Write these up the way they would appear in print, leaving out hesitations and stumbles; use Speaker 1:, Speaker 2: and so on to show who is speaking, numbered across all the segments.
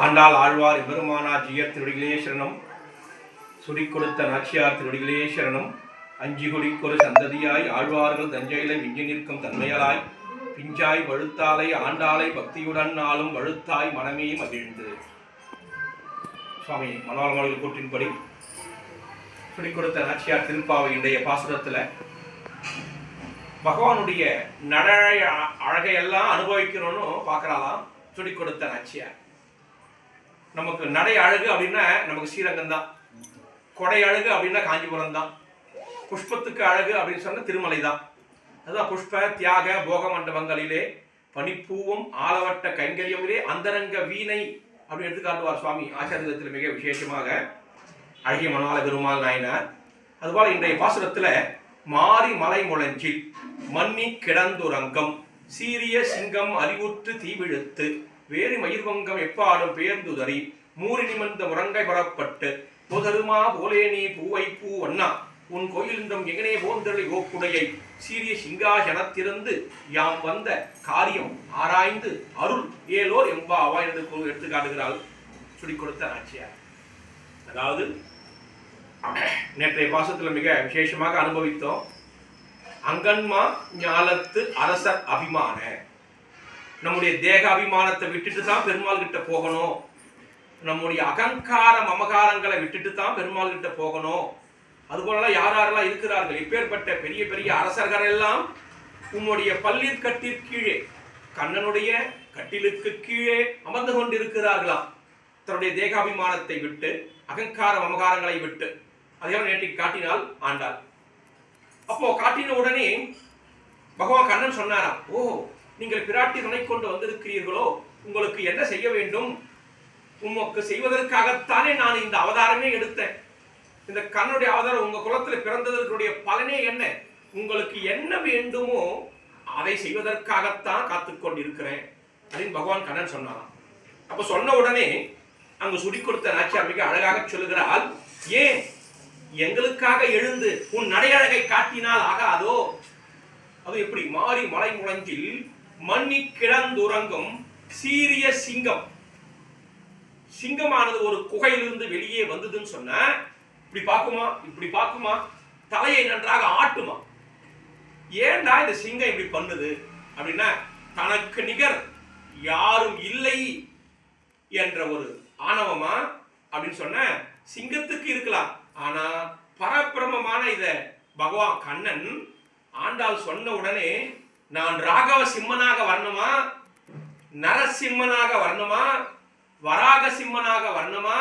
Speaker 1: ஆண்டாள் ஆழ்வார் எம்பெருமானார் ஜியர் திருவடிகளே சரணம். சுடிக் கொடுத்த நாச்சியார் திருவடிகளே சரணம். அஞ்சி குடிக்கொரு சந்ததியாய் ஆழ்வார்கள் தஞ்சையில மிஞ்சி நிற்கும் தன்மையலாய் பிஞ்சாய் வழுத்தாலை ஆண்டாளை பக்தியுடன் நாளும் வழுத்தாய் மனமே மகிழ்ந்து. சுவாமி மனோரமர்கள் கூற்றின்படி சுடிக் கொடுத்த நாச்சியார் திருப்பாவை இன்றைய பாசுரத்தில் பகவானுடைய நடை அழகையெல்லாம் அனுபவிக்கணும்னு பார்க்கறாலாம் சுடிக் கொடுத்த நாச்சியார். நமக்கு நடை அழகு அப்படின்னா நமக்கு ஸ்ரீரங்கம் தான், கொடை அழகு அப்படின்னா காஞ்சிபுரம் தான், புஷ்பத்துக்கு அழகு அப்படின்னு சொன்ன திருமலை தான். அதுதான் புஷ்ப தியாக போக மண்டபங்களிலே பனிப்பூவும் ஆலவட்ட கைங்கரியமிலே அந்தரங்க வீணை அப்படின்னு எடுத்து காட்டுவார் சுவாமி ஆச்சாரியத்தில் மிக விசேஷமாக அழகிய மணவாள பெருமாள் நாயனார். அதுபோல இன்றைய பாசுரத்தில் மாறி மலை முழஞ்சி மன்னி கிடந்துரங்கம் சீரிய சிங்கம் அறிவுற்று தீவிழுத்து வேறு மயிர்வங்கம் எப்பாடும் பெயர்ந்துதறி மூறி நிமிர்ந்த முரங்கை பரப்பட்டு போதருமா போலே நீ பூவை பூ வண்ணா உன் கோயிலின்றும் எங்கனே போந்தளை ஓக்குடையை சீரிய சிங்காசனத்திலிருந்து யாம் வந்த காரியம் ஆராய்ந்து அருள் ஏலோர் எம்பாவா என்று எடுத்து காட்டுகிறாள் சுடிக் கொடுத்த நாச்சியார். அதாவது நேற்றைய பாசத்தில் மிக விசேஷமாக அனுபவித்தோம். அங்கன்மா ஞாலத்து அரசர் அபிமான, நம்முடைய தேக அபிமானத்தை விட்டுட்டு தான் பெருமாள் கிட்ட போகணும், நம்முடைய அகங்கார மமகாரங்களை விட்டுட்டு தான் பெருமாள் கிட்ட போகணும். அதுபோலலாம் யாரெல்லாம் இருக்கிறார்கள், இப்பேற்பட்ட பெரிய பெரிய அரசர்கள் எல்லாம் உம்முடைய பள்ளிர் கட்டிற் கீழே கண்ணனுடைய கட்டிலுக்கு கீழே அமர்ந்து கொண்டிருக்கிறார்களாம். தன்னுடைய தேகாபிமானத்தை விட்டு அகங்கார மமகாரங்களை விட்டு அதையெல்லாம் நேற்று காட்டினால் ஆண்டாள். அப்போ காட்டின உடனே பகவான் கண்ணன் சொன்னாராம், ஓ நீங்கள் பிராட்டி துணை கொண்டு வந்திருக்கிறீர்களோ, உங்களுக்கு என்ன செய்ய வேண்டும், உமக்கு செய்வதற்காகத்தானே நான் இந்த அவதாரமே எடுத்தேன். இந்த கண்ணுடைய அவதாரம் உங்க குலத்துல பிறந்ததற்குடைய பலனே என்ன, உங்களுக்கு என்ன வேண்டுமோ அதை செய்வதற்காகத்தான் காத்துக்கொண்டிருக்கிறேன் அப்படின்னு பகவான் கண்ணன் சொன்னாராம். அப்ப சொன்ன உடனே அங்கு சுடிக் கொடுத்த நாச்சியார் மிக அழகாக சொல்லுகிறாள், ஏன் எங்களுக்காக எழுந்து உன் நடையழகை காட்டினால் ஆகாதோ. அது எப்படி, மாறி மலை முழஞ்சில் மண்ணி கிடந்துறங்கும் சீரிய சிங்கம். சிங்கமானது ஒரு குகையிலிருந்து வெளியே வந்ததுன்னு சொன்ன இப்படி பார்க்குமா, இப்படி பார்க்குமா, தலையை நன்றாக ஆட்டுமா. ஏன்டா இந்த சிங்கம் இப்படி பண்ணுது அப்படின்னா, தனக்கு நிகர் யாரும் இல்லை என்ற ஒரு ஆணவமா அப்படின்னு சொன்ன சிங்கத்துக்கு இருக்கலாம். ஆனா பரபிரமமான இத பகவான் கண்ணன் ஆண்டாள் சொன்ன உடனே நான் ராகவ சிம்மனாக வரணுமா, நரசிம்மனாக வரணுமா, வராக சிம்மனாக வரணுமா,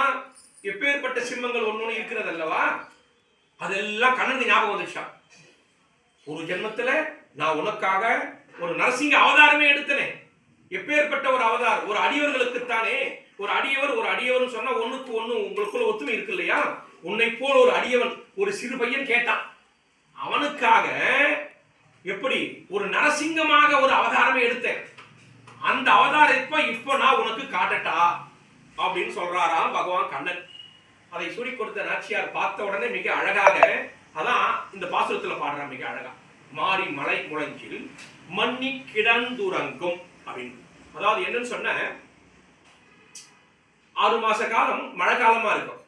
Speaker 1: எப்பேற்பட்ட சிம்மங்கள் ஒண்ணு இருக்கிறது அல்லவா, அதெல்லாம் கண்ணனுக்கு ஞாபகம் வந்துச்சான். ஒரு ஜென்மத்துல நான் உனக்காக ஒரு நரசிங்க அவதாரமே எடுத்தனே. எப்பேற்பட்ட ஒரு அவதாரம், ஒரு அடியவர்களுக்குத்தானே. ஒரு அடியவர் சொன்னா ஒண்ணுக்கு ஒண்ணு உங்களுக்குள்ள ஒத்துமை இருக்கு இல்லையா. உன்னை போல ஒரு அடியவன் ஒரு சிறு பையன் கேட்டான், அவனுக்காக எப்படி ஒரு நரசிங்கமாக ஒரு அவதாரமே எடுத்தேன். அந்த அவதாரத்தை இப்போ நான் உனக்கு காட்டட்டா அப்படின்னு சொல்றாராம் பகவான் கண்ணன். அதை சுடிக் கொடுத்த நாச்சியார் பார்த்த உடனே மிக அழகாக அதான் இந்த பாசுரத்துல பாடுறான் மிக அழகா. மாறி மலை முழஞ்சில் மண்ணி கிடந்துறங்கும் அப்படின்னு. அதாவது என்னன்னு சொன்ன 6 மாச காலம் மழை காலமா இருக்கும்,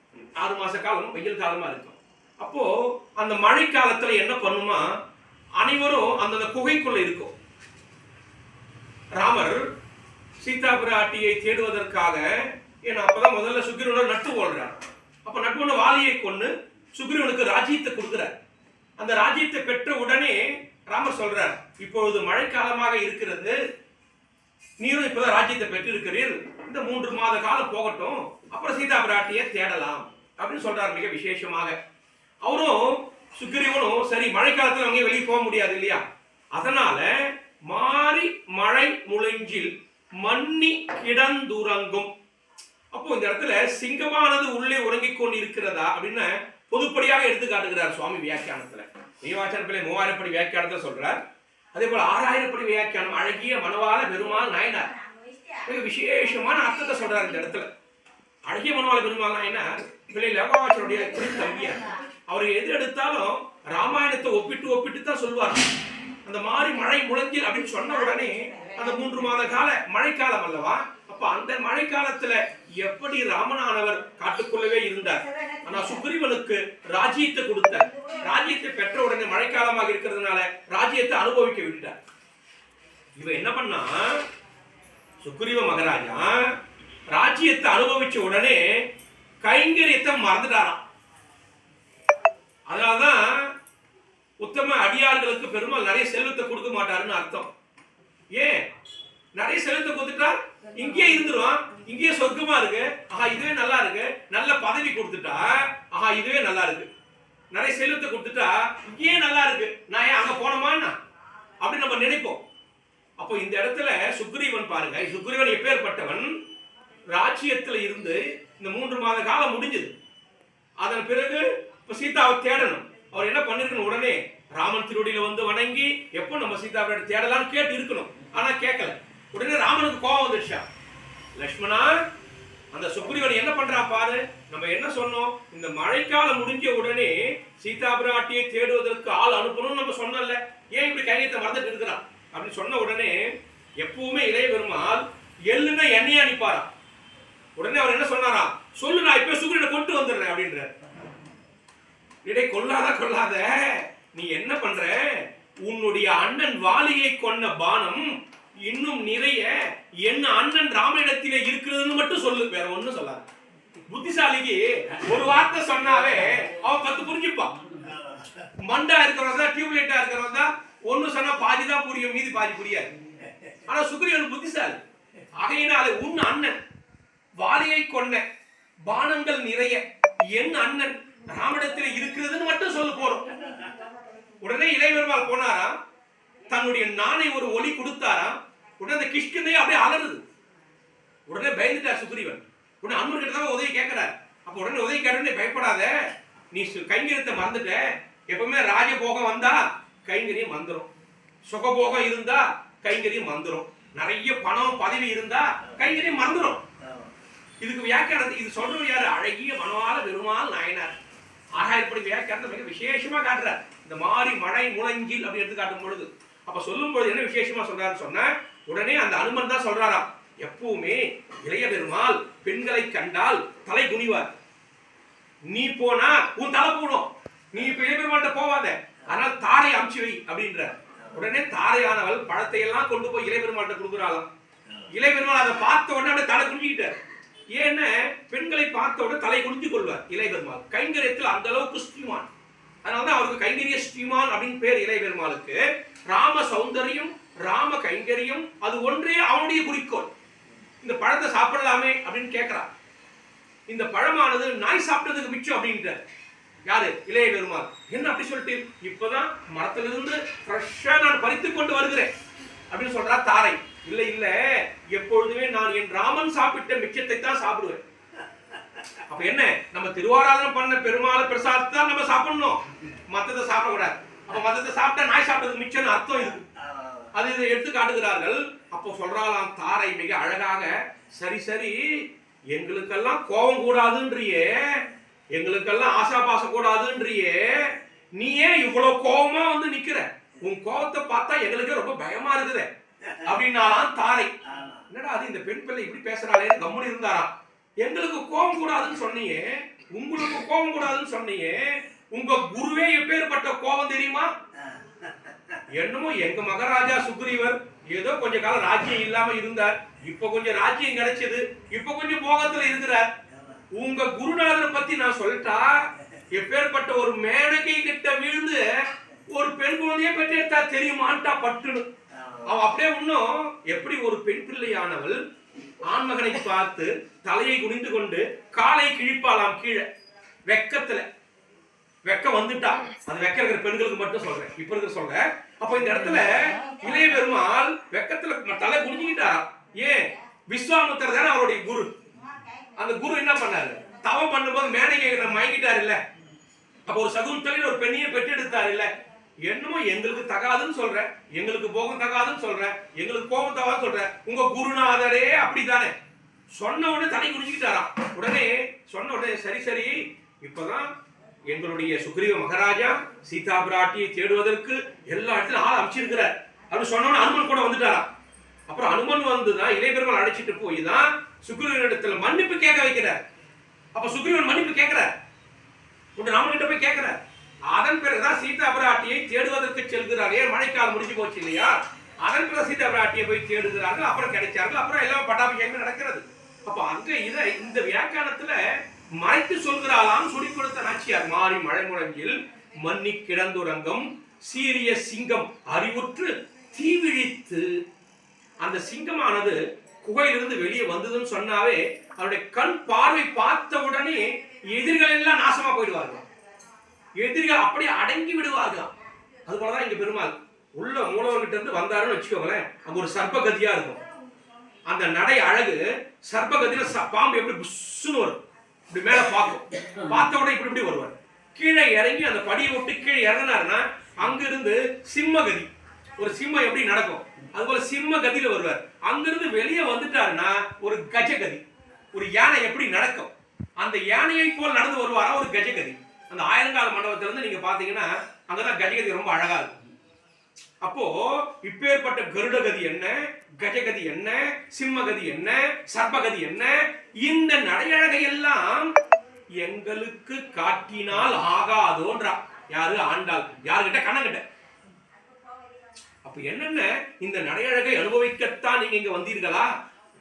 Speaker 1: 6 மாச காலம் வெயில் காலமா இருக்கும். அப்போ அந்த மழை காலத்துல என்ன பண்ணுமா, அனைவரும் அந்த குகைக்குள்ள இருக்கும். ராமர் சீதா பிராட்டியை தேடுவதற்காக அப்பதான் முதல்ல சுக்ரீவனை நட்டு கொள்றார். அப்ப நட்டுவன வாலியை கொண்டு சுக்ரீவனுக்கு ராஜ்யத்தை கொடுக்கிறார். அந்த ராஜ்யத்தை பெற்ற உடனே ராமர் சொல்றார், இப்பொழுது மழைக்காலமாக இருக்கிறது, நீரும் இப்பதான் ராஜ்யத்தை பெற்றிருக்கிறீர், இந்த 3 மாத காலம் போகட்டும், அப்புறம் சீதா பிராட்டியை தேடலாம் அப்படின்னு சொல்றார் மிக விசேஷமாக. அவரும் சுக்ரீவனும் சரி மழைக்காலத்துல அவங்க வெளியே போக முடியாது இல்லையா, அதனால மாறி மழை முழஞ்சில் மண்ணி கிடந்துறங்கும். அப்போ இந்த இடத்துல சிங்கமானது உள்ளே உறங்கிக் கொண்டு இருக்கிறதா அப்படின்னு பொதுப்படியாக எடுத்து காட்டுகிறார் சுவாமி வியாக்கியானத்துல. நீவாச்சார பிள்ளை 3000 படி வியாக்கியானத்தை சொல்றார். அதே போல 6000 படி வியாக்கியானம் அழகிய மணவாள பெருமாள் நாயனார் மிக விசேஷமான அர்த்தத்தை சொல்றாரு இந்த இடத்துல. அழகிய மணவாள பெருமாள் நாயனார் பிள்ளை லோகாவாச்சருடைய தம்பியார். அவர் எது எடுத்தாலும் ராமாயணத்தை ஒப்பிட்டு தான் சொல்வார். அந்த மாதிரி மழை முழஞ்சில் அப்படின்னு சொன்ன உடனே அந்த 3 மாத கால மழைக்காலம் அல்லவா, அப்ப அப்ப அந்த மழை காலத்துல எப்படி ராமனானவர் காட்டுக்குள்ளவே இருந்தார். ஆனா சுக்ரீவனுக்கு ராஜ்யத்தை கொடுத்தார். ராஜ்யத்தை பெற்ற உடனே மழைக்காலமாக இருக்கிறதுனால ராஜ்யத்தை அனுபவிக்க விட்டார். இவ என்ன பண்ணா, சுக்ரீவ மகாராஜா ராஜ்யத்தை அனுபவிச்ச உடனே கைங்கரியத்தை மறந்துட்டாராம். அதனாலதான் உத்தம அடியார்களுக்கு பெருமாள் நிறைய செல்வத்தை கொடுக்க மாட்டாருன்னு அர்த்தம். ஏன்? நிறைய செல்வத்தை கொடுத்துட்டா இங்கேயே இருந்துரும், இங்கேயே சொர்க்கமா இருக்கு, ஆஹா இதுவே நல்லா இருக்கு. நல்ல பதவி கொடுத்துட்டா ஆஹா இதுவே நல்லா இருக்கு. நிறைய செல்வத்தை கொடுத்துட்டா இங்கேயே நல்லா இருக்கு, நான் ஏன் அங்க போனோமான்னா அப்படி நம்ம நினைப்போம். அப்போ இந்த இடத்துல சுக்ரீவன் பாருங்க, சுக்ரீவன் எப்பேற்பட்டவன். ராஜ்யத்துல இருந்து இந்த 3 மாத காலம் முடிஞ்சது. அதன் பிறகு இப்ப சீதாவை தேடணும். அவர் என்ன பண்ணிருக்கணும், உடனே ராமன் திருவடியில வந்து வணங்கி எப்போ நம்ம சீதாவை தேடலாம்னு கேட்டு இருக்கணும். ஆனா கேட்கல. உடனே ராமனுக்கு கோபம் வந்துடுச்சா, லட்சுமணா அந்த சுக்ரீவன் என்ன பண்றான் பாரு. நம்ம என்ன சொன்னோம், இந்த மழைக்காலம் முடிஞ்ச உடனே சீதா பிராட்டியை தேடுவதற்கு ஆள் அனுப்பணும்னு நம்ம சொன்னோம்ல, ஏன் இப்படி கையத்தை மறந்துட்டு இருக்கிறான் அப்படின்னு சொன்ன உடனே எப்பவுமே இளைய பெருமாள் எள்ளுன்னா எண்ணெயை அனுப்பாராம். உடனே அவர் என்ன சொன்னாரா, சொல்லு நான் இப்ப சுக்ரீவனை கொண்டு வந்துடுறேன் அப்படின்ற. இடை கொல்லாத நீ என்ன பண்ற, உன்னுடைய அண்ணன் வாலியை கொன்ன பானம் இன்னும் நிறைய என்ன அண்ணன் ராமனிடத்திலே இருக்கிறதுன்னு மட்டும் சொல்லு, வேற ஒண்ணும் சொல்லாது. புத்திசாலிக்கு ஒரு வார்த்தை சொன்னாவே அவன் 10 புரிஞ்சுப்பான். மண்டா இருக்கிறவங்க டியூப்லைட்டா இருக்கிறவங்க ஒண்ணு சொன்னா பாதி தான் புரியும், மீதி பாதி புரியாது. ஆனா சுக்ரீவன் புத்திசாலி. ஆகையினால உன் அண்ணன் வாலியை கொன்ன பானங்கள் நிறைய என் அண்ணன் ராமனிடத்தில் இருக்கிறதுன்னு மட்டும் சொல்ல போறோம். உடனே இளையபெருமாள் போனாராம், தன்னுடைய நாணை ஒரு ஒலி கொடுத்தாராம். உடனே அந்த கிஷ்கிந்தையே அப்படியே அலறுது. உடனே பயந்துட்டார் சுக்ரீவன். உடனே அன்பர் கிட்ட தான் உதவி கேட்கிறார். அப்ப உடனே உதவி கேட்ட, பயப்படாத, நீ கைங்கரியத்தை மறந்துட்ட. எப்பவுமே ராஜபோகம் வந்தா கைங்கரியம் வந்துடும், சுகபோகம் இருந்தா கைங்கரியம் வந்துடும், நிறைய பணம் பதவி இருந்தா கைங்கரியம் மறந்துடும். இதுக்கு வியாக்கியானத்தை இது சொல்றது யாரு, அழகிய மனவாள பெருமாள் நாயனார். ஆகா இப்படி வியாக்கியானத்தை மிக விசேஷமா காட்டுறார். இந்த மாதிரி மழை முழங்கில் அப்படி எடுத்து காட்டும் பொழுது, அப்ப சொல்லும் பொழுது என்ன விசேஷமா சொல்றாரு சொன்ன உடனே அந்த அனுமன் தான் சொல்றாராம், எப்பவுமே இளைய பெருமாள் பெண்களை கண்டால் தலை குனிவார். நீ போனா உன் தலை போடும், நீ இப்ப இளைய பெருமாள்கிட்ட போவாத, ஆனால் தாரை அமுச்சு வை அப்படின்ற. உடனே தாரையானவள் பழத்தை எல்லாம் கொண்டு போய் இளைய பெருமாள்கிட்ட கொடுக்குறாளாம். இளைய பெருமாள் அதை பார்த்த உடனே அப்படியே தலை குனிஞ்சிக்கிட்டார். ஏன்னா பெண்களை பார்த்த உடனே தலை குனிஞ்சு கொள்வார் இளைய பெருமாள். கைங்கரியத்தில் அந்த அளவுக்கு ஸ்ரீமான். அதனாலதான் அவருக்கு கைங்கரிய ஸ்ரீமான் அப்படின்னு பேர் இளைய பெருமாளுக்கு. ராம சௌந்தரியம் ராம கைங்கரியம் அது ஒன்றே அவனுடைய குறிக்கோள். இந்த பழத்தை சாப்பிடலாமே அப்படின்னு கேட்கிறார். இந்த பழமானது நாய் சாப்பிட்டதுக்கு மிச்சம் அப்படின்றார் யாரு, இளைய பெருமாள். என்ன அப்படி சொல்லிட்டு, இப்பதான் மரத்திலிருந்து ஃப்ரெஷ்ஷா நான் பறித்துக் கொண்டு வருகிறேன் அப்படின்னு சொல்றா தாரை. இல்ல இல்ல, எப்பொழுதுமே நான் என் ராமன் சாப்பிட்ட மிச்சத்தை தான் சாப்பிடுவேன். அப்ப என்ன, நம்ம திருவாராதனம் பண்ண பெருமாள் பிரசாதத்தை தான் நம்ம சாப்பிடணும், மத்தத்தை சாப்பிடக்கூடாது. அப்ப மத்தத்தை சாப்பிட்டா நாய் சாப்பிட்டது மிச்சம்னு அர்த்தம் இது. அது இதை எடுத்து காட்டுகிறார்கள். அப்போ சொல்றாளாம் தாரை மிக அழகாக, சரி சரி எங்களுக்கெல்லாம் கோபம் கூடாதுன்றியே, எங்களுக்கெல்லாம் ஆசா பாசம் கூடாதுன்றியே, நீ ஏன் இவ்வளவு கோபமா வந்து நிக்கிற, உன் கோபத்தை பார்த்தா எங்களுக்கு ரொம்ப பயமா இருக்குது அப்படின்னாலாம் தாரை. என்னடா அது, இந்த பெண் பிள்ளை இப்படி பேசுறாளே கம்முனு இருந்தாராம். எங்களுக்கு கோபம் கூடாதுன்னு சொன்னீங்க, உங்களுக்கு கோபம் கூடாதுன்னு சொன்னீங்க, உங்க குருவே எப்பேற்பட்ட கோபம் தெரியுமா? என்னமோ எங்க மகாராஜா சுக்ரீவர் ஏதோ கொஞ்ச காலம் ராஜ்யம் இல்லாம இருந்தார், இப்ப கொஞ்சம் ராஜ்யம் கிடைச்சது, இப்ப கொஞ்சம் போகத்துல இருக்கிறார். உங்க குருநாதரை பத்தி நான் சொல்லிட்டா, எப்பேற்பட்ட ஒரு மேனகை கிட்ட விழுந்து ஒரு பெண் குழந்தைய பெற்று எடுத்தா தெரியுமான்ட்டா பட்டுன்னு. அவன் அப்படியே இன்னும் எப்படி ஒரு பெண் பிள்ளையானவள் ஆண்மகனை பார்த்து தலையை குனிந்து கொண்டு காலை கிழிப்பாலாம் கீழே வெக்கத்துல. வெக்கம் வந்துட்டா, அது வெக்க இருக்கிற பெண்களுக்கு மட்டும் சொல்றேன், இப்ப இருக்கிற சொல்றேன். அப்ப இந்த இடத்துல இளைய பெருமாள் வெக்கத்துல தலை குனிஞ்சுக்கிட்டாராம். ஏன், விஸ்வாமித்திரர் தானே அவருடைய குரு. அந்த குரு என்ன பண்ணாரு, தவம் பண்ணும்போது மேனகை மயங்கிட்டாரு இல்ல, அப்ப ஒரு சகுந்தலைன்னு ஒரு பெண்ணையை பெற்றெடுத்தாரு இல்ல. என்னமோ எங்களுக்கு தகாதுன்னு சொல்ற, எங்களுக்கு போகம் தகாதுன்னு சொல்ற, எங்களுக்கு கோபம் தகாதுன்னு சொல்ற, உங்க குருநாதரே அப்படித்தானே சொன்ன உடனே தலை குனிஞ்சுக்கிட்டாராம். உடனே சொன்ன உடனே சரி சரி, இப்பதான் எங்களுடைய சுக்ரீவ மகாராஜா சீதா பிராட்டியை தேடுவதற்கு எல்லா இடத்திலும் ஆள் அமைச்சிருக்கிறார் அப்படின்னு சொன்ன உடனே அனுமன் கூட வந்துட்டாராம். அப்புறம் அனுமன் வந்துதான் இளையபெருமாள் அழைச்சிட்டு போய் தான் சுக்ரீவனிடத்துல மன்னிப்பு கேட்க வைக்கிறார். அப்ப சுக்ரீவன் மன்னிப்பு கேட்கிறார், ராமன் கிட்ட போய் கேட்கிறார். அதன் பிறகுதான் சீதா பிராட்டியை தேடுவதற்கு செல்கிறார். ஏன் மழைக்காலம் முடிஞ்சு போச்சு இல்லையா? அதன் பிறகு சீதா பிராட்டியை போய் தேடுகிறார்கள். அப்புறம் கிடைச்சார்கள். அப்புறம் எல்லாம் பட்டாபிஷேகம் நடக்கிறது. அப்ப அங்க இந்த வியாக்கியானத்துல மறைத்து சொல்கிறாளாம் சுடி கொடுத்த நாச்சியார். மாறி மழை முழங்கில் மன்னி கிடந்துறங்கம் சீரிய சிங்கம் அறிவுற்று தீவிழித்து. அந்த சிங்கமானது குகையிலிருந்து வெளியே வந்ததுன்னு சொன்னாவே அவருடைய கண் பார்வை பார்த்த உடனே எதிரிகள் எல்லாம் நாசமா போயிடுவார்கள். எதிரிகள் அப்படியே அடங்கி விடுவார்களாம். அது போலதான் இங்க பெருமாள் உள்ள மூலவர்கிட்ட இருந்து வந்தாருன்னு வச்சுக்கோங்களேன், அங்க ஒரு சர்ப்பகதியா இருக்கும். அந்த நடை அழகு சர்ப்பகதியில பாம்பு எப்படி புஷ்ஷுன்னு வரும், இப்படி மேல பார்க்கும். பார்த்த உடனே இப்படி இப்படி வருவார். கீழே இறங்கி அந்த படியை விட்டு கீழே இறங்கினாருன்னா அங்கிருந்து சிம்மகதி, ஒரு சிம்மம் எப்படி நடக்கும் அது போல சிம்ம கதியில வருவார். அங்கிருந்து வெளியே வந்துட்டாருன்னா ஒரு கஜகதி, ஒரு யானை எப்படி நடக்கும் அந்த யானையை போல் நடந்து வருவாரா ஒரு கஜகதி. அந்த ஆயிரங்கால மண்டபத்துல இருந்து நீங்க பாத்தீங்கன்னா அங்கதான் கஜகதி ரொம்ப அழகா இருக்கும். அப்போ இப்பேற்பட்ட கருடகதி என்ன, கஜகதி என்ன, சிம்மகதி என்ன, சர்ப்பகதி என்ன, இந்த நடையழகை எல்லாம் எங்களுக்கு காட்டினால் ஆகாதோன்றா. யாரு? ஆண்டாள். யாருகிட்ட? கண்ணங்கிட்ட. அப்ப என்னென்ன இந்த நடையழகை அனுபவிக்கத்தான் நீங்க இங்க வந்தீர்களா?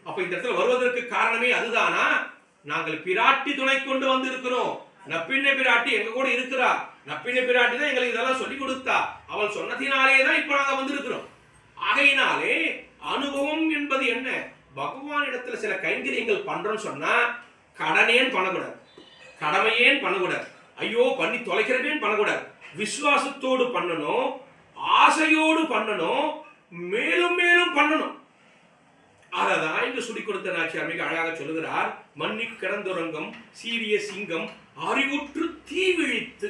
Speaker 1: அப்ப இந்த இடத்துல வருவதற்கு காரணமே அதுதானா? நாங்கள் பிராட்டி துணை கொண்டு வந்து இருக்கிறோம். நப்பிண்ணை பிராட்டி எங்க கூட இருக்கிறா. நப்பிண்ணை பிராட்டி தான் எங்களுக்கு இதெல்லாம் சொல்லி கொடுத்தா. அவள் சொன்னதினாலேதான் இப்ப நாங்க வந்திருக்கிறோம். ஆகையினாலே அனுபவம் என்பது என்ன? பகவான் இடத்துல சில கைங்கரியங்கள் பண்றோம்னு சொன்னா கடனேன்னு பண்ணக்கூடாது, கடமையேன்னு பண்ணக்கூடாது, ஐயோ பண்ணி தொலைக்கிறதேன்னு பண்ணக்கூடாது. விசுவாசத்தோடு பண்ணணும், ஆசையோடு பண்ணணும், மேலும் மேலும் பண்ணணும். அததான் இங்கு சுடி கொடுத்த நாச்சியார் மிக அழகாக சொல்லுகிறார். மன்னி கிடந்துறங்கம் சீரிய சிங்கம் அறிவுற்று தீவிழித்து.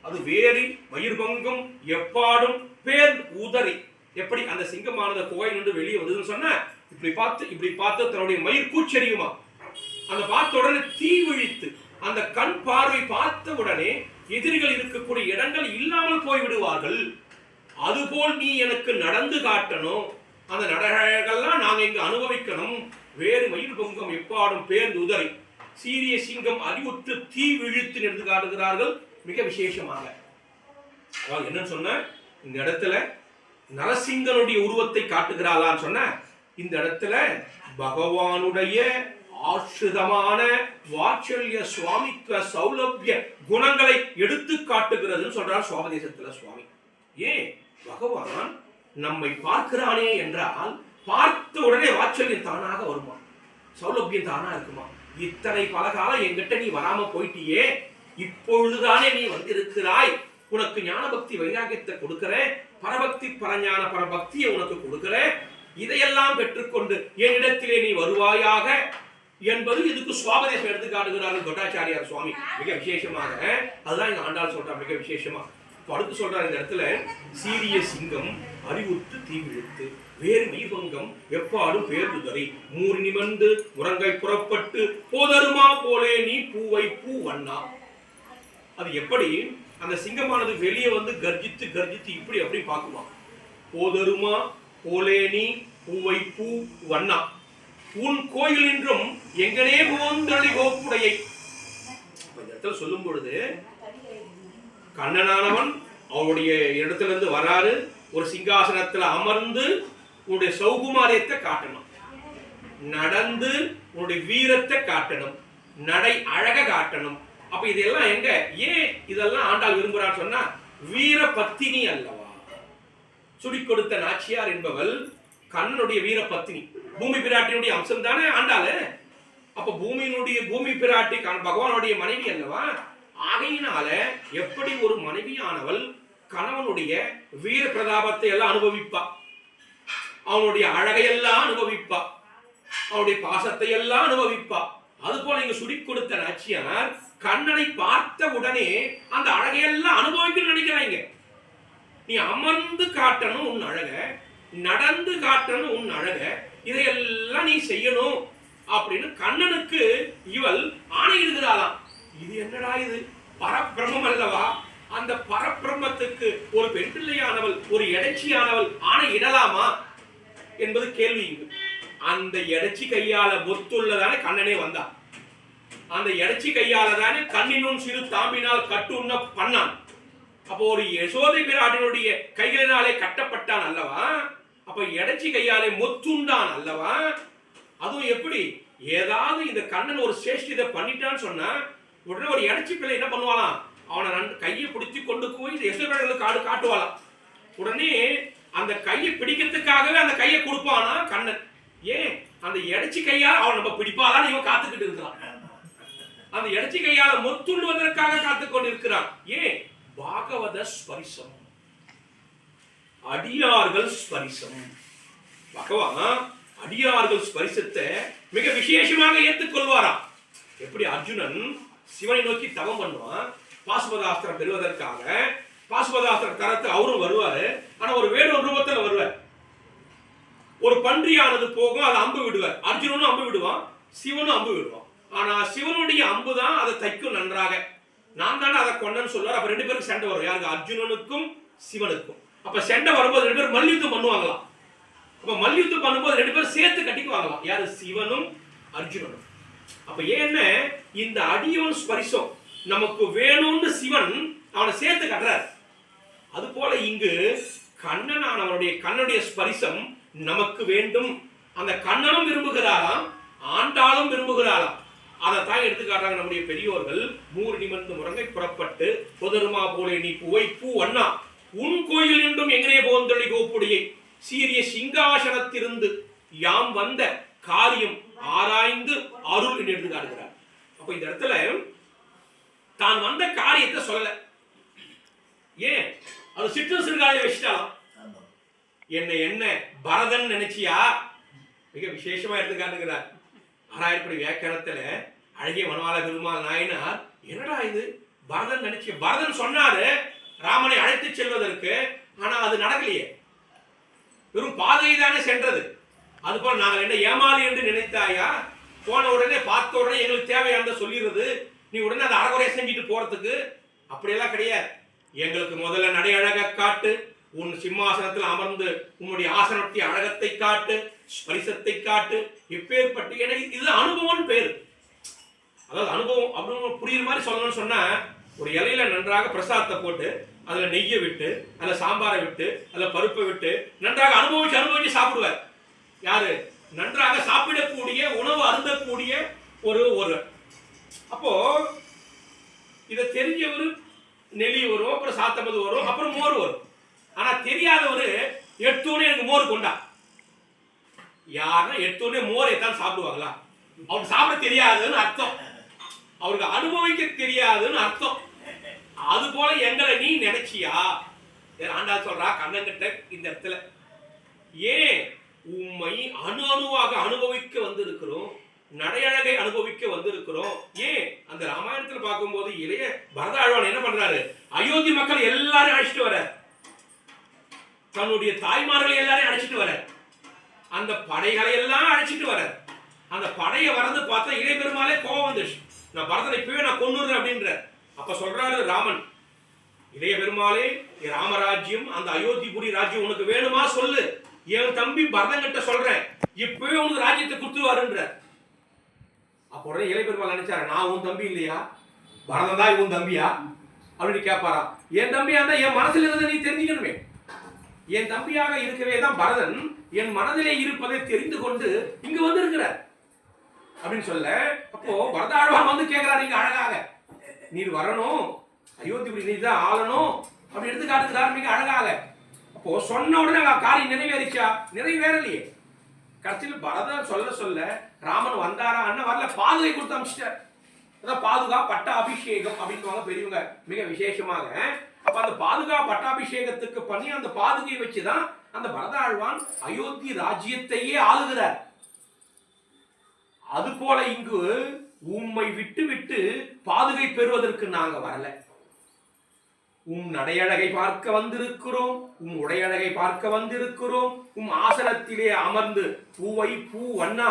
Speaker 1: அது வேரி மயிர்பங்கம் எப்பாடும் பேர் உதறி. எப்படி அந்த சிங்கமானது குகையிலிருந்து வெளியே வந்ததுன்னு சொன்ன இப்படி பார்த்து தன்னுடைய மயிர் கூச்சரியுமா. அந்த பார்த்த உடனே தீவிழித்து, அந்த கண் பார்வை பார்த்த உடனே எதிரிகள் இருக்கக்கூடிய இடங்கள் இல்லாமல் போய்விடுவார்கள். அதுபோல் நீ எனக்கு நடந்து காட்டணும். அந்த நடகெல்லாம் நாங்க இங்க அனுபவிக்கணும். வேறு மயில் பொங்கம் எப்பாடும் பேர்ந்து உதறி சீரிய சிங்கம் அறிவுற்று தீ விழித்து எடுத்து காட்டுகிறார்கள். மிக விசேஷமாக என்னன்னு சொன்ன இந்த இடத்துல நரசிங்கனுடைய உருவத்தை காட்டுகிறாளான்னு சொன்ன இந்த இடத்துல பகவானுடைய ஆசிரிதமான வாட்சல்ய சுவாமித்துவ சௌலபிய குணங்களை எடுத்து காட்டுகிறதுன்னு சொல்றார் சுவாபதேசத்துல சுவாமி. ஏன் பகவான் நம்மை பார்க்கிறானே என்றால் பார்த்த உடனே வாட்சல்யம் தானாக வருமா, சௌலபியம் தானா இருக்குமா. இத்தனை பல காலம் என்கிட்ட நீ வராம போயிட்டியே, இப்பொழுதுதானே நீ வந்திருக்கிறாய், உனக்கு ஞான பக்தி வைராகியத்தை கொடுக்கிறேன், பரபக்தி பரஞான பரபக்தியை உனக்கு கொடுக்கிறேன், இதையெல்லாம் பெற்றுக்கொண்டு என்னிடத்திலே நீ வருவாயாக என்பது இதுக்கு சுவாபதேசம் எடுத்து காட்டுகிறார்கள் தொட்டாச்சாரியார் சுவாமி. மிக விசேஷமாக அதுதான் இங்க ஆண்டாள் சொல்றா. மிக விசேஷமா அடுத்து சொல்றாரு இந்த இடத்துல சீரிய சிங்கம் அறிவுற்று தீவிழித்து வேறு மெய்பங்கம் எப்பாடும் பேர்ந்துதறி மூறி நிமிர்ந்து முரங்கை புறப்பட்டு போதருமா போலே நீ பூவை பூ வண்ணா. அது எப்படி அந்த சிங்கமானது வெளியே வந்து கர்ஜித்து கர்ஜித்து இப்படி அப்படி பார்க்குமா. போதருமா போலே நீ பூவை பூ வண்ணா உன் கோயில் என்றும் எங்கனே போந்தளி கோப்புடையை. இந்த இடத்துல சொல்லும் பொழுது கண்ணனானவன் அவருடைய இடத்துல இருந்து வராரு, ஒரு சிங்காசனத்துல அமர்ந்து உன்னுடைய சௌகுமாரியத்தை காட்டணும், நடந்து உன்னுடைய வீரத்தை காட்டணும், நடை அழக காட்டணும். அப்ப இதெல்லாம் எங்க ஏன் இதெல்லாம் ஆண்டாள் விரும்புறான்னு சொன்னா வீர பத்தினி அல்லவா. சுடி கொடுத்த நாச்சியார் என்பவள் கண்ணனுடைய வீர பத்தினி, பூமி பிராட்டியினுடைய அம்சம் தானே ஆண்டாளு. அப்ப பூமி பிராட்டி பகவானுடைய மனைவி அல்லவா. ஆகையினால எப்படி ஒரு மனைவியானவள் கணவனுடைய வீர பிரதாபத்தை எல்லாம் அனுபவிப்பா, அவனுடைய அழகையெல்லாம் அனுபவிப்பா, அவனுடைய பாசத்தை எல்லாம் அனுபவிப்பா. அது போல இங்க சுடி கொடுத்த நாச்சியார் கண்ணனை பார்த்த உடனே அந்த அழகையெல்லாம் அனுபவிக்கணும்னு நினைக்கிறாங்க. நீ அமர்ந்து காட்டணும் உன் அழக, நடந்து காட்டணும் உன் அழக, இதையெல்லாம் நீ செய்யணும் அப்படின்னு கண்ணனுக்கு இவள் ஆணையிடுகிறாளாம். இது என்னடா இது, பரபிரம்மம் அல்லவா. அந்த பரபிரம்மத்துக்கு ஒரு பெண் பிள்ளையானவள், ஒரு இடைச்சியானவள் ஆணை இடலாமா என்பது கேள்வி. இங்கு அந்த எடச்சி கையால ஒத்துள்ளதானே கண்ணனே வந்தான். அந்த எடச்சி கையால தானே கண்ணினும் சிறு தாம்பினால் கட்டுண்ண பண்ணான். அப்போ ஒரு யசோதை பிராட்டினுடைய கைகளினாலே கட்டப்பட்டான் அல்லவா? அப்ப எடச்சி கையாலே மொத்துண்டான் அல்லவா? அதுவும் எப்படி? ஏதாவது இந்த கண்ணன் ஒரு சேஷ்டிதை பண்ணிட்டான்னு சொன்னா உடனே ஒரு எடச்சி பிள்ளை என்ன பண்ணுவாளாம், அவனை கையை பிடிச்சி கொண்டு போய் இந்த யசோதை காட்டுவாளாம். உடனே அந்த கையை பிடிக்கிறதுக்காகவே அந்த கையை கொடுப்பானா கண்ணன். ஏன்? அந்த எடச்சி கையால் அவன் நம்ம பிடிப்பாளான்னு இவன் காத்துக்கிட்டு இருக்கிறான். அந்த எடச்சி கையால மொத்துள்வதற்காக காத்துக்கொண்டு இருக்கிறான். ஏன்? பாகவத ஸ்பரிசம், அடியார்கள் ஸ்பரிசம். பகவான் அடியார்கள் ஸ்பரிசத்தை மிக விசேஷமாக ஏற்றுக்கொள்வாராம். எப்படி அர்ஜுனன் சிவனை நோக்கி தவம் பண்ணுவான் பாசுபதாஸ்திரம் பெறுவதற்காக. பாசுபதாஸ்திரம் தரத்து அவரும் வருவாரு. ஆனா ஒரு வேறொரு ரூபத்தில் வருவார். ஒரு பன்றியானது போகும், அதை அம்பு விடுவார். அர்ஜுனனும் அம்பு விடுவான், சிவனும் அம்பு விடுவான். ஆனா சிவனுடைய அம்பு தான் அதை தைக்கும் நன்றாக. நான் தானே அதை கொண்டேன்னு சொல்லுவார். அப்ப ரெண்டு பேரும் சண்டை வரும். யாருக்கு? அர்ஜுனனுக்கும் சிவனுக்கும். அப்ப சண்டை வரும்போது ரெண்டு பேரும் மல்யுத்தம் பண்ணுவாங்களாம். அப்ப மல்யுத்தம் பண்ணும்போது ரெண்டு பேரும் சேர்த்து கட்டிக்குவாங்களாம். யாரு? சிவனும் அர்ஜுனனும். அப்ப ஏன்னா இந்த அடியவன் ஸ்பரிசம் நமக்கு வேணும்னு சிவன் அவனை சேர்த்து கட்டுறார். அது போல இங்கு கண்ணனுடைய ஸ்பரிசம் நமக்கு வேண்டும். அந்த கண்ணனும் விரும்புகிறாராம், ஆண்டாளும் விரும்புகிறாராம். அதைத்தான் எடுத்துக்காட்டாங்க நம்முடைய பெரியோர்கள். மூறு நிமிர்ந்து முறங்கை புறப்பட்டு பொதருமா போலே நீ பூவை பூ அண்ணா உன் கோயில் என்றும் எங்கனே போந்தொழி கோப்புடியை சீரிய சிங்காசனத்திலிருந்து யாம் வந்த காரியம் ஆராய்ந்து அருள் என்று எடுத்துக்காட்டுகிறார். அப்ப இந்த இடத்துல தான் வந்த காரியத்தை சொல்லல. ஏன்? அது சிற்று சிறுகாலிய வச்சுட்டாலும் என்ன பரதன் நினைச்சியா? மிக விசேஷமா எடுத்துக்காட்டுகிறார். ஆறாயிரப்படி வியாக்கியானத்துல அழகிய மனவாள பெருமாள் நாயனார் என்னடா இது பரதன் நினைச்சு பரதன் சொன்னாரு ராமனை அழைத்து செல்வதற்கு. ஆனா அது நடக்கலையே, வெறும் பாதை தானே சென்றது. அது போல நாங்கள் என்ன ஏமாளி என்று நினைத்தாயா? போன உடனே பார்த்த உடனே எங்களுக்கு தேவையான சொல்லிடுறது, நீ உடனே அதை அறகுறைய செஞ்சுட்டு போறதுக்கு அப்படியெல்லாம் கிடையாது. எங்களுக்கு முதல்ல நடை அழக காட்டு, உன் சிம்மாசனத்தில் அமர்ந்து உன்னுடைய ஆசனத்தை அழகத்தை காட்டு, ஸ்பரிசத்தை காட்டு. எப்பேற்பட்டு இது அனுபவம் பேரு. அதாவது அனுபவம் அப்படின்னு புரியுற மாதிரி சொல்லணும்னு சொன்னா, ஒரு இலையில நன்றாக பிரசாதத்தை போட்டு அதுல நெய்யை விட்டு அதுல சாம்பாரை விட்டு அதுல பருப்பை விட்டு நன்றாக அனுபவிச்சு சாப்பிடுவார். யாரு? நன்றாக சாப்பிடக்கூடிய உணவு அருந்தக்கூடிய ஒரு அப்போ இதை தெரிஞ்சவர் நெல்லி வரும், அப்புறம் சாத்தமது வரும், அப்புறம் மோர் வரும். ஆனா தெரியாதவரு எடுத்தோடனே எனக்கு மோர் கொண்டா. யாருன்னா எடுத்தோடனே மோரை தான் சாப்பிடுவாங்களா? அவருக்கு சாப்பிட தெரியாதுன்னு அர்த்தம், அவருக்கு அனுபவிக்க தெரியாதுன்னு அர்த்தம். அது போல எங்களை நீ நினைச்சியா? ஆண்டாள் சொல்றா கண்ணங்கிட்ட இந்த இடத்துல, ஏன் உம்மை அணுவாக அனுபவிக்க வந்திருக்கிறோம், நடையழகை அனுபவிக்க வந்திருக்கிறோம். ஏன்? அந்த ராமாயணத்தில் பார்க்கும்போது இளைய பரத ஆழ்வான் என்ன பண்றாரு? அயோத்தி மக்கள் எல்லாரும் அழைச்சிட்டு வர, தன்னுடைய தாய்மார்களை எல்லாரையும் அழைச்சிட்டு வர, அந்த படைகளை எல்லாம் அழைச்சிட்டு வர. அந்த படையை வரந்து பார்த்தா இளைய பெருமாளே கோபம் வந்துச்சு, நான் பரதனை இப்பவே நான் கொன்னுறேன் அப்படின்ற. அப்ப சொல்றாரு ராமன், இளைய பெருமாளே ராமராஜ்யம் அந்த அயோத்திபுரி ராஜ்யம் உனக்கு வேணுமா சொல்லு, என் தம்பி பரதன் கிட்ட சொல்றேன், இப்பவே உனக்கு ராஜ்யத்தை கொடுத்துருவாருன்ற. அப்ப உடனே இளைய பெருமாள் நினைச்சாரு, நான் உன் தம்பி இல்லையா, பரதன் தான் உன் தம்பியா அப்படின்னு கேட்பாரா? என் தம்பியா இருந்தா என் மனசுல இருந்த நீ தெரிஞ்சுக்கணுமே, என் தம்பியாக இருக்கவே தான் பரதன் என் மனதிலே இருப்பதை தெரிந்து கொண்டு இங்கு வந்து இருக்கிறார் அப்படின்னு சொல்ல. அப்போ பரதாழ்வான் வந்து கேட்கிறார், நீங்க அழகாக நீர் வரணும், அயோத்தி நீ தான் ஆளணும் அப்படி எடுத்து காட்டுகிறார் மிக அழகாக. அப்போ சொன்ன உடனே காரியம் நிறைவேறிச்சா? நிறைவேறலையே. கடைசியில் பரதன் சொல்ல ராமன் வந்தாரா? அண்ணன் வரல, பாதுகை கொடுத்து அமிச்சிட்டார். அதான் பாதுகா பட்டாபிஷேகம் அப்படின்னு பெரியவங்க மிக விசேஷமாக. அப்ப அந்த பாதுகா பட்டாபிஷேகத்துக்கு பண்ணி அந்த பாதுகையை வச்சுதான் அந்த பரதாழ்வான் அயோத்தி ராஜ்யத்தையே ஆளுகிறார். அது போல இங்கு உம்மை விட்டு பாதுகை பெறுவதற்கு நாங்க வரல, உம் நடையழகை பார்க்க வந்திருக்கிறோம், உம் உடையழகை பார்க்க வந்திருக்கிறோம். உம் ஆசனத்திலே அமர்ந்து பூவை பூ வண்ணா,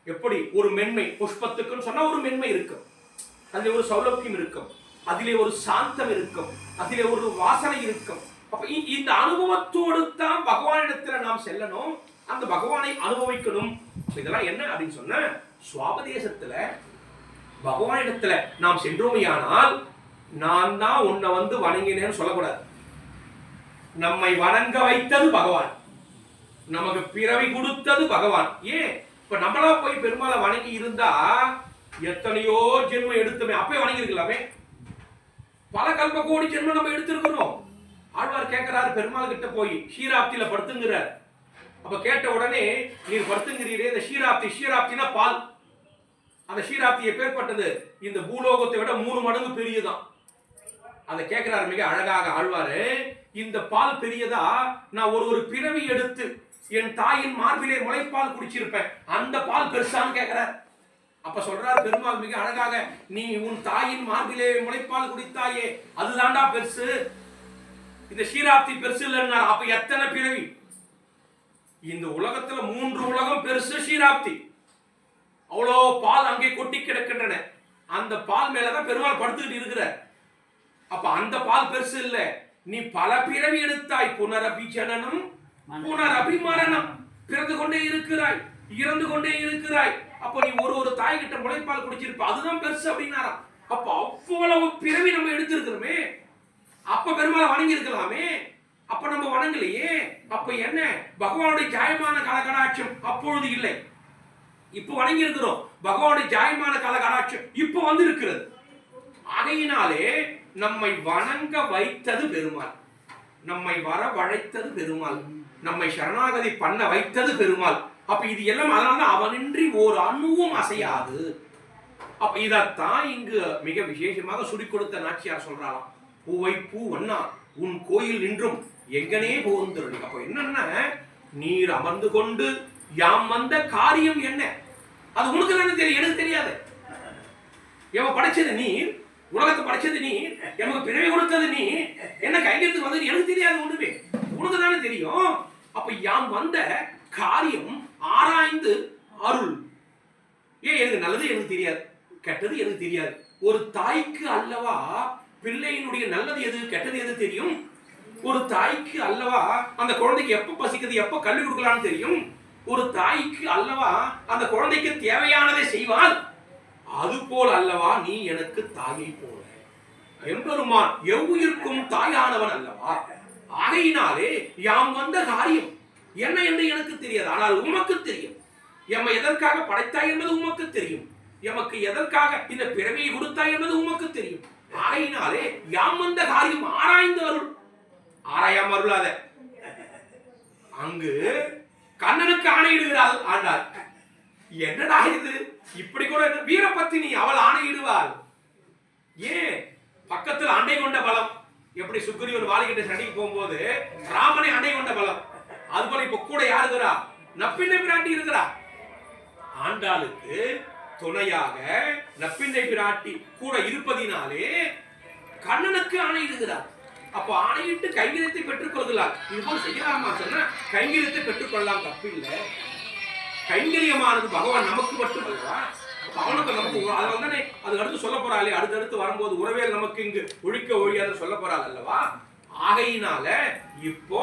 Speaker 1: எப்படி ஒரு மென்மை, புஷ்பத்துக்குன்னு சொன்னா ஒரு மென்மை இருக்கும், அதிலே ஒரு சௌலபியம் இருக்கும், அதிலே ஒரு சாந்தம் இருக்கும், அதிலே ஒரு வாசனை இருக்கும், அப்ப இந்த அனுபவத்தோடு தான் பகவானிடத்துல நாம் செல்லணும், அந்த பகவானை அனுபவிக்கணும். இதெல்லாம் என்ன அப்படின்னு சொன்ன, சுவாபதேசத்துல பகவானிடத்துல நாம் சென்றோமையானால் நான் தான் உன்னை வந்து வணங்கினேன்னு சொல்லக்கூடாது. நம்மை வணங்க வைத்தது பகவான், நமக்கு பிறவி கொடுத்தது பகவான். ஏன் இப்ப நம்மளா போய் பெருமாளை வணங்கி இருந்தா எத்தனையோ ஜென்மம் எடுத்துமே அப்பயே வணங்கி இருக்கலாமே. பல கல்ப கோடி ஜென்மம் நம்ம எடுத்திருக்கிறோம். ஆழ்வார் கேட்கிறாரு பெருமாள் கிட்ட போய், ஷீராப்தியில படுத்துங்கிறார். அப்ப கேட்ட உடனே, நீர் படுத்துங்கிறீரே, இந்த ஷீராப்தினா பால், அந்த ஷீராப்தி எப்பேற்பட்டது, இந்த பூலோகத்தை விட 3 மடங்கு பெரியதான். அதை கேட்கிறாரு மிக அழகாக ஆழ்வாரு. இந்த பால் பெரியதா, நான் ஒரு பிறவி எடுத்து என் தாயின் மார்பிலே முளைப்பால் குடிச்சிருப்பேன், அந்த பால் பெருசான்னு கேட்கிறார். அப்ப சொல்றார் பெருமாள் மிக அழகாக, நீ உன் தாயின் மார்பிலே முளைப்பால் குடித்தாயே அதுதான்டா பெருசு, இந்த ஷீராப்தி பெருசு இல்லைன்னா. அப்ப எத்தனை பிறவி, இந்த உலகத்துல 3 உலகம் பெருசு ஷீராப்தி. அவ்வளோ பால் அங்கே கொட்டி கிடக்கின்றன, அந்த பால் மேலதான் பெருமாள் படுத்துக்கிட்டு இருக்கிற. அப்ப அந்த பால் பெருசு இல்ல, நீ பல பிறவி எடுத்தாய், புனரபி ஜனனம் புனரபி மரணம், பிறந்து கொண்டே இருக்கிறாய், இறந்து கொண்டே இருக்கிறாய். அப்ப நீ ஒரு தாய் கிட்ட முளைப்பால் குடிச்சிருப்ப, அதுதான் பெருசு அப்படின்னாராம். அப்ப அவ்வளவு பிறவி நம்ம எடுத்திருக்கிறோமே, அப்ப பெருமாளை வணங்கி இருக்கலாமே, அப்ப நம்ம வணங்கலையே. அப்ப என்ன, பகவானுடைய ஜாயமான கலகடாட்சம் அப்பொழுது இல்லை, இப்ப வணங்கி இருக்கிறோம். பகவானுடைய ஜாயமான கலகடாட்சம் இப்ப வந்து இருக்கிறது. ஆகையினாலே நம்மை வணங்க வைத்தது பெருமாள், நம்மை வரவழைத்தது பெருமாள், நம்மை சரணாகதி பண்ண வைத்தது பெருமாள். அப்ப இது எல்லாம் அதனால அவனின்றி ஒரு அணுவும் அசையாது. அப்ப இதத்தான் இங்கு மிக விசேஷமாக சுடி கொடுத்த நாச்சியார் சொல்றாளாம். பூவை பூ வண்ணா உன் கோயில் நின்றும் எங்கனே போந்தருளி. அப்ப என்னன்னா, நீர் அமர்ந்து கொண்டு யாம் வந்த காரியம் என்ன, அது உனக்கு தானே தெரியும், எனக்கு தெரியாது. எவன் படைச்சது நீர், உலகத்தை படைச்சது நீ, எனக்கு பிறவி கொடுத்தது நீ, என்ன கைங்கிறதுக்கு வந்தது எனக்கு தெரியாது, ஒண்ணுமே உனக்கு தானே தெரியும். அப்ப யாம் வந்த காரியம் ஆராய்ந்து அருள். ஏன் எனக்கு நல்லது எனக்கு தெரியாது, கெட்டது எனக்கு தெரியாது. ஒரு தாய்க்கு அல்லவா பிள்ளையினுடைய நல்லது எது கெட்டது எது தெரியும். ஒரு தாய்க்கு அல்லவா அந்த குழந்தைக்கு எப்ப பசிக்குது எப்ப கல்வி கொடுக்கலான்னு தெரியும். ஒரு தாய்க்கு அல்லவா அந்த குழந்தைக்கு தேவையானதை செய்வாள். அது போல் அல்லவா நீ எனக்கு தாயை போல, எம்பெருமான் எவ்வுயிர்க்கும் தாயானவன் அல்லவா. ஆகையினாலே யாம் வந்த காரியம் என்ன என்று எனக்கு தெரியாது, ஆனால் உமக்கு தெரியும். எம்மை எதற்காக படைத்தாய் என்பது உமக்கு தெரியும், எமக்கு எதற்காக இந்த பிறவியை கொடுத்தாய் என்பது உமக்கு தெரியும். ஆகையினாலே யாம் வந்த காரியம் ஆராய்ந்து அருள். ஆராயாம அருளாத. அங்கு கண்ணனுக்கு ஆணையிடுகிறாள் ஆண்டாள். என்னடா இது, இப்படி கூட வீரபத்தினி அவள் ஆணையிடுவாள். ஏன், பக்கத்தில் அண்டை கொண்ட பலம். எப்படி சுக்ரீவன் வாலிகிட்ட சண்டைக்கு போகும்போது ராமனை அண்டை கொண்ட பலம், அதுபோல இப்ப கூட யாருகிறா, நப்பிண்ணை பிராட்டி இருக்கிறா. ஆண்டாளுக்கு துணையாக நப்பிண்ணை பிராட்டி கூட இருப்பதினாலே கண்ணனுக்கு ஆணையிடுகிறார். அப்ப ஆணையிட்டு கைங்கரியத்தை பெற்றுக் கொள்கிறார். இது போல் செய்யலாமா சொன்னா கைங்கரியத்தை பெற்றுக் கொள்ளலாம், தப்பில்லை. கைங்கரியமானது பகவான் நமக்கு மட்டும் அல்லவா, அவனுக்கு நமக்கு. அதனால தானே அது அடுத்து சொல்ல போறாளே, அடுத்தடுத்து வரும்போது உறவேல் நமக்கு இங்கு ஒழிக்க ஒழியாத சொல்ல போறாள் அல்லவா. ஆகையினால இப்போ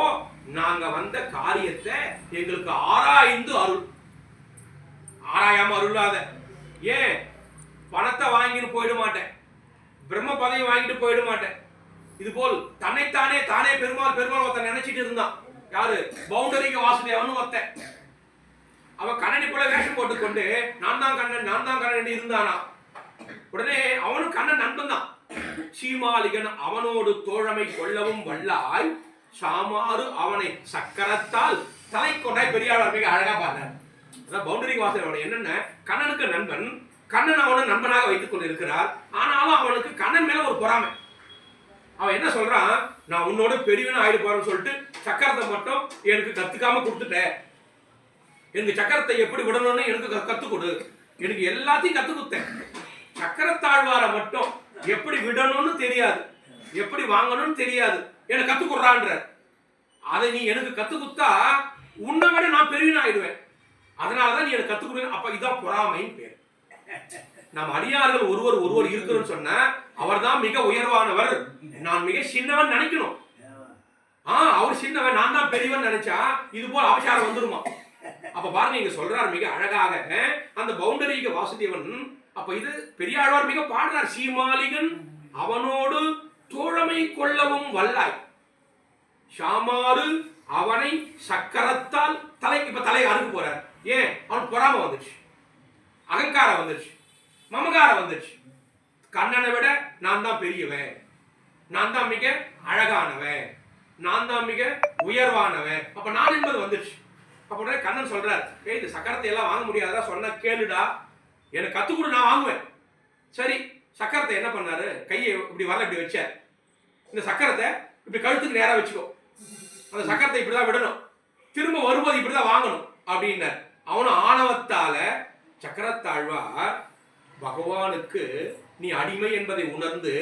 Speaker 1: நாங்க வந்த காரியத்தை எங்களுக்கு ஆராய்ந்து அருள். ஆராயாம அருளாத. ஏன், பணத்தை வாங்கிட்டு போயிட மாட்டேன், பிரம்ம பதவி வாங்கிட்டு போயிட மாட்டேன். இது போல் தன்னைத்தானே தானே பெருமாள் பெருமாள் ஒருத்தன் நினைச்சிட்டு இருந்தான். யாரு, பவுண்டரிக வாசுதேவன் ஒருத்தன். அவன் கண்ணனை போல வேஷம் போட்டுக்கொண்டு நான் தான் கண்ணன் இருந்தானா. உடனே அவனும் கண்ணன் நண்பன் தான். சீமாலிகன் அவனோடு தோழமை கொள்ளவும் வல்லாய், சாமாறு அவனை சக்கரத்தால் தலை கொண்டாய். பெரியாளர் மிக அழகா பார்த்தார். அதான் பவுண்டரிக வாசுதேவன் என்னன்னா, கண்ணனுக்கு நண்பன், கண்ணன் அவனை நண்பனாக வைத்துக் கொண்டு இருக்கிறார். ஆனாலும் அவனுக்கு கண்ணன் மேல ஒரு பொறாமை. அவன் என்ன சொல்றான், நான் உன்னோட பெரியவன் ஆயிடு போறேன்னு சொல்லிட்டு சக்கரத்தை மட்டும் எனக்கு கத்துக்காம கொடுத்துட்டேன். எனக்கு சக்கரத்தை எப்படி விடணும்னு எனக்கு கத்துக் கொடு, எனக்கு எல்லாத்தையும் கத்து கொடுத்தேன். சக்கரத்தாழ்வார மட்டும் எப்படி விடணும்னு தெரியாது, எப்படி வாங்கணும்னு தெரியாது, எனக்கு கத்து கொடுறான்ற. அதை நீ எனக்கு கத்து கொடுத்தா உன்னை விட நான் பெரியவன் ஆயிடுவேன், அதனாலதான் நீ எனக்கு கத்து கொடு. அப்ப இதான் பொறாமைன்னு பேர். நாம் அடியார்கள் ஒருவர் இருக்கிறோம் சொன்ன அவர் தான் மிக உயர்வானவர், நான் மிக சின்னவன் நினைக்கணும். அவர் சின்னவன் நான் தான் பெரியவன் நினைச்சா இது போல அவசாரம் வந்துருமா. அப்ப பாருங்க இங்க சொல்றார் மிக அழகாக அந்த பவுண்டரிக வாசுதேவன். அப்ப இது பெரியாழ்வார் மிக பாடுறார். சீமாலிகன் அவனோடு தோழமை கொள்ளவும் வல்லாய் ஷாமாறு அவனை சக்கரத்தால் தலை. இப்ப தலை அறுக்கு போறார். ஏன்? அவன் பொறாம வந்துருச்சு, அகங்காரம் வந்துருச்சு, மமகாரம் வந்துருச்சு. கண்ணனை விட நான் தான் பெரியவன், நான் தான் மிக அழகானவன், நான் தான் மிக உயர்வானவன். அப்ப நான் என்பது வந்துருச்சு. அப்ப கண்ணன் சொல்றார், இந்த சக்கரத்தை எல்லாம் வாங்க முடியாதா? சொன்ன கேளுடா, எனக்கு கத்துக்கொடு, நான் வாங்குவேன். சரி, சக்கரத்தை என்ன பண்ணாரு? கையை இப்படி வரல, இப்படி வச்சார். இந்த சக்கரத்தை இப்படி கழுத்துக்கு நேரா வச்சுக்கோ, அந்த சக்கரத்தை இப்படிதான் விடணும், திரும்ப வரும்போது இப்படிதான் வாங்கணும் அப்படின்னார். அவனும் ஆணவத்தால சக்கரத்தாழ்வார் பகவானுக்கு நீ அடிமை என்பதை உணர்ந்து,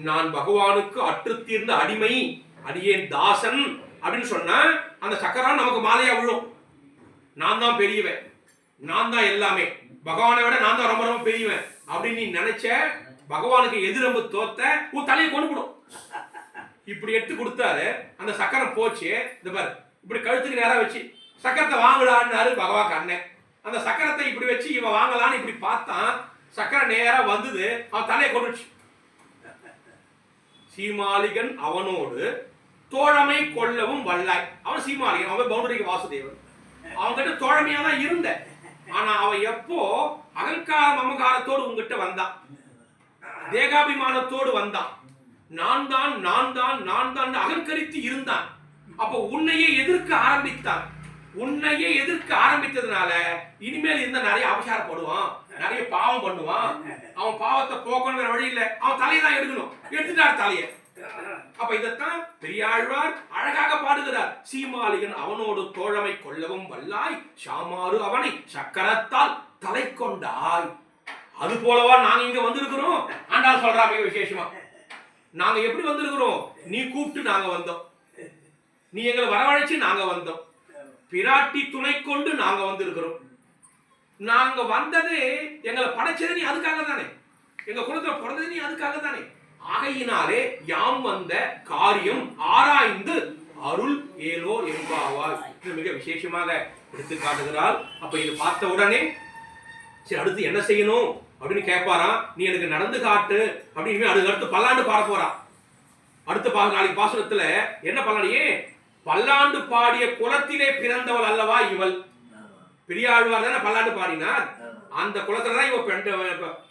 Speaker 1: நான் பகவானுக்கு அற்று தீர்ந்த அடிமை, அடியேன் தாசன் அப்படின்னு சொன்னா அந்த சக்கரம் நமக்கு மாலையா விழும். நான் தான் பெரியவன், நான் தான் எல்லாமே, பகவானை விட நான் தான் ரொம்ப ரொம்ப பெரியவன் அப்படின்னு நீ நினைச்ச, பகவானுக்கு எதிரம்பு தோத்த உன் தலையை கொண்டு போடும். இப்படி எடுத்து கொடுத்தாரு. அந்த சக்கரம் போச்சு. இந்த பாரு, இப்படி கழுத்துக்கு நேரா வச்சு சக்கரத்தை வாங்கலான்னு பகவான் அண்ணன். அந்த சக்கரத்தை இப்படி வச்சு இவன் வாங்கலான்னு இப்படி பார்த்தான். சக்கரம் நேரா வந்தது, அவன் தலையை கொண்டுச்சு. சீமாலிகன் அவனோடு தோழமை கொள்ளவும் வல்லாய். அவன் சீமாலிகன், அவன் பவுண்டரிக வாசுதேவன். அவன் கிட்ட தோழமையா தான் இருந்த. ஆனா அவன் எப்போ அகங்கார மமகாரத்தோடு உங்ககிட்ட வந்தான், தேகாபிமானத்தோடு வந்தான், நான் தான் நான் தான் நான் தான் அகங்கரித்து இருந்தான். அப்போ உன்னையே எதிர்க்க ஆரம்பித்தான். உன்னையே எதிர்க்க ஆரம்பித்ததுனால இனிமேல் இருந்த நிறைய அபசாரப்படுவான், நிறைய பாவம் பண்ணுவான். அவன் பாவத்தை போக்கணுங்கிற வழி இல்லை, அவன் தலையை தான் எடுக்கணும். எடுத்துட்டார் தலையை. அப்ப இதைத்தான் பெரியாழ்வார் அழகாக பாடுகிறார். சீமாலிகன் அவனோடு தோழமை கொள்ளவும் வல்லாய் ஷாமாறு அவனை சக்கரத்தால் தலை கொண்டாய். அது போலவா நாங்க இங்க வந்திருக்கிறோம். ஆண்டாள் சொல்றா மிக விசேஷமா, நாங்க எப்படி வந்திருக்கிறோம்? நீ கூப்பிட்டு நாங்க வந்தோம், நீ எங்களை வரவழைச்சு நாங்க வந்தோம், பிராட்டி துணை கொண்டு நாங்க வந்திருக்கிறோம். நாங்க வந்தது, எங்களை படைச்சது நீ அதுக்காக தானே, எங்க குலத்துல பிறந்தது நீ அதுக்காக தானே. ஆகையினாலே யாம் வந்த காரியம் ஆராய்ந்து அருள் ஏலோ என்பாவாய். இது மிக விசேஷமாக எடுத்து காட்டுகிறாள். அப்ப இது பார்த்த உடனே சரி அடுத்து என்ன செய்யணும் அப்படின்னு கேட்பாராம். நீ எனக்கு நடந்து காட்டு அப்படின்னு அடுத்து பல்லாண்டு பாட போறா. அடுத்த நாளைக்கு பாசுரத்துல என்ன பல்லாண்டியே, பல்லாண்டு பாடிய குலத்திலே பிறந்தவள் அல்லவா இவள். பெரியாழ்வார் தானே பல்லாண்டு பாடினார். அந்த குலத்துலதான் இவ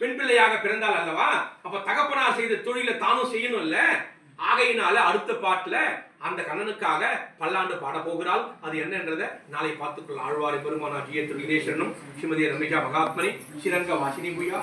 Speaker 1: பெண் பிள்ளையாக பிறந்தாள் அல்லவா. அப்ப தகப்பனார் செய்த தொழிலை தானும் செய்யணும் இல்ல. ஆகையினால அடுத்த பாட்டுல அந்த கண்ணனுக்காக பல்லாண்டு பாட போகிறாள். அது என்னன்றதை நாளை பார்த்துக்கொள்ள. ஆழ்வாரை பெருமானார் ஜி விக்னேஸ்வரனும் ஸ்ரீமதி ரமேஷா மகாத்மனி ஸ்ரீரங்க வாசினி புயா.